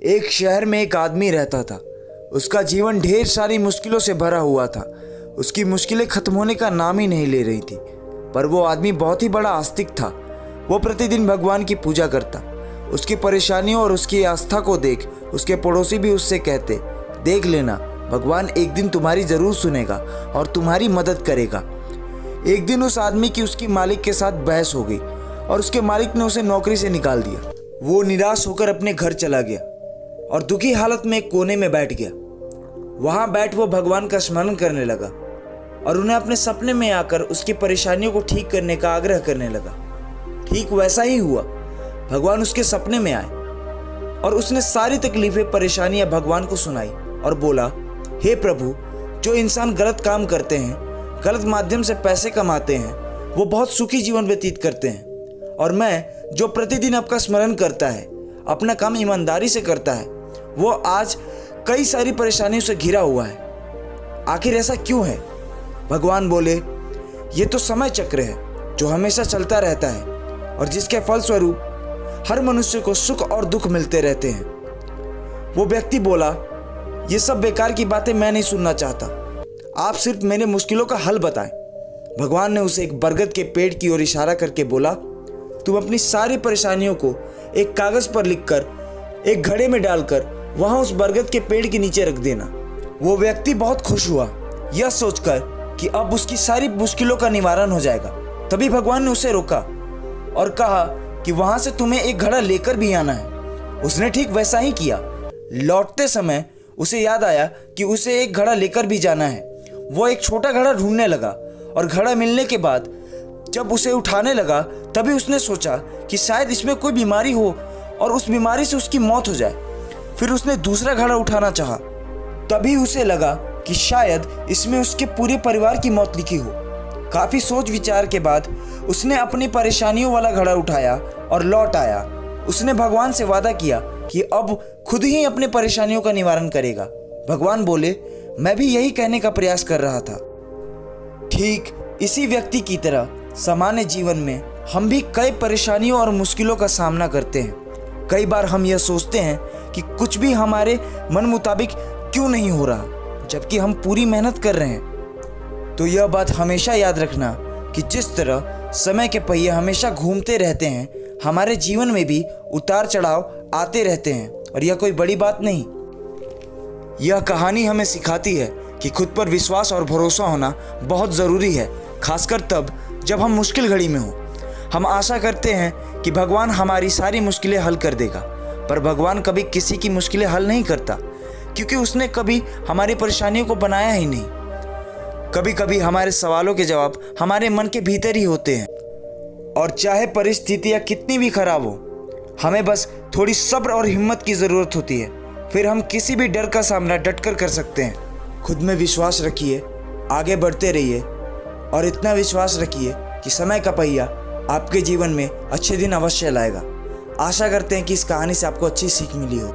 एक शहर में एक आदमी रहता था। उसका जीवन ढेर सारी मुश्किलों से भरा हुआ था। उसकी मुश्किलें खत्म होने का नाम ही नहीं ले रही थी। पर वो आदमी बहुत ही बड़ा आस्तिक था। वो प्रतिदिन भगवान की पूजा करता। उसकी परेशानियों और उसकी आस्था को देख उसके पड़ोसी भी उससे कहते, देख लेना, भगवान एक दिन तुम्हारी ज़रूर सुनेगा और तुम्हारी मदद करेगा। एक दिन उस आदमी की उसकी मालिक के साथ बहस हो गई और उसके मालिक ने उसे नौकरी से निकाल दिया। वो निराश होकर अपने घर चला गया और दुखी हालत में एक कोने में बैठ गया। वहां बैठ वो भगवान का स्मरण करने लगा और उन्हें अपने सपने में आकर उसकी परेशानियों को ठीक करने का आग्रह करने लगा। ठीक वैसा ही हुआ। भगवान उसके सपने में आए और उसने सारी तकलीफें परेशानियां भगवान को सुनाई और बोला, हे प्रभु, जो इंसान गलत काम करते हैं, गलत माध्यम से पैसे कमाते हैं, वो बहुत सुखी जीवन व्यतीत करते हैं, और मैं जो प्रतिदिन आपका स्मरण करता है, अपना काम ईमानदारी से करता है, वो आज कई सारी परेशानियों से घिरा हुआ है। आखिर ऐसा क्यों है? भगवान बोले, ये तो समय चक्र है जो हमेशा चलता रहता है और जिसके फलस्वरूप हर मनुष्य को सुख और दुख मिलते रहते हैं। वो व्यक्ति बोला, ये सब बेकार की बातें मैं नहीं सुनना चाहता, आप सिर्फ मेरे मुश्किलों का हल बताएं। भगवान ने उसे एक बरगद के पेड़ की ओर इशारा करके बोला, तुम अपनी सारी परेशानियों को एक कागज पर लिखकर एक घड़े में डालकर वहां उस बरगद के पेड़ के नीचे रख देना। वो व्यक्ति बहुत खुश हुआ, यह सोचकर कि अब उसकी सारी मुश्किलों का निवारण हो जाएगा। तभी भगवान ने उसे रोका और कहा कि वहां से तुम्हें एक घड़ा लेकर भी आना है। उसने ठीक वैसा ही किया। लौटते समय उसे याद आया कि उसे एक घड़ा लेकर भी जाना है। वो एक छोटा घड़ा ढूंढने लगा और घड़ा मिलने के बाद जब उसे उठाने लगा तभी उसने सोचा कि शायद इसमें कोई बीमारी हो और उस बीमारी से उसकी मौत हो जाए। फिर उसने दूसरा घड़ा उठाना चाहा। तभी उसे लगा कि शायद इसमें उसके पूरे परिवार की मौत लिखी हो। काफी सोच विचार के बाद उसने अपनी परेशानियों वाला घड़ा उठाया और लौट आया। उसने भगवान से वादा किया कि अब खुद ही अपनी परेशानियों का निवारण करेगा। भगवान बोले, मैं भी यही कहने का प्रयास कर रहा था। ठीक इसी व्यक्ति की तरह सामान्य जीवन में हम भी कई परेशानियों और मुश्किलों का सामना करते हैं। कई बार हम यह सोचते हैं कि कुछ भी हमारे मन मुताबिक क्यों नहीं हो रहा, जबकि हम पूरी मेहनत कर रहे हैं। तो यह बात हमेशा याद रखना कि जिस तरह समय के पहिए हमेशा घूमते रहते हैं, हमारे जीवन में भी उतार चढ़ाव आते रहते हैं और यह कोई बड़ी बात नहीं। यह कहानी हमें सिखाती है कि खुद पर विश्वास और भरोसा होना बहुत ज़रूरी है, खासकर तब जब हम मुश्किल घड़ी में हो। हम आशा करते हैं कि भगवान हमारी सारी मुश्किलें हल कर देगा, पर भगवान कभी किसी की मुश्किलें हल नहीं करता, क्योंकि उसने कभी हमारी परेशानियों को बनाया ही नहीं। कभी कभी हमारे सवालों के जवाब हमारे मन के भीतर ही होते हैं, और चाहे परिस्थितियाँ कितनी भी खराब हो, हमें बस थोड़ी सब्र और हिम्मत की ज़रूरत होती है। फिर हम किसी भी डर का सामना डटकर कर सकते हैं। खुद में विश्वास रखिए, आगे बढ़ते रहिए और इतना विश्वास रखिए कि समय का पहिया आपके जीवन में अच्छे दिन अवश्य लाएगा। आशा करते हैं कि इस कहानी से आपको अच्छी सीख मिली हो।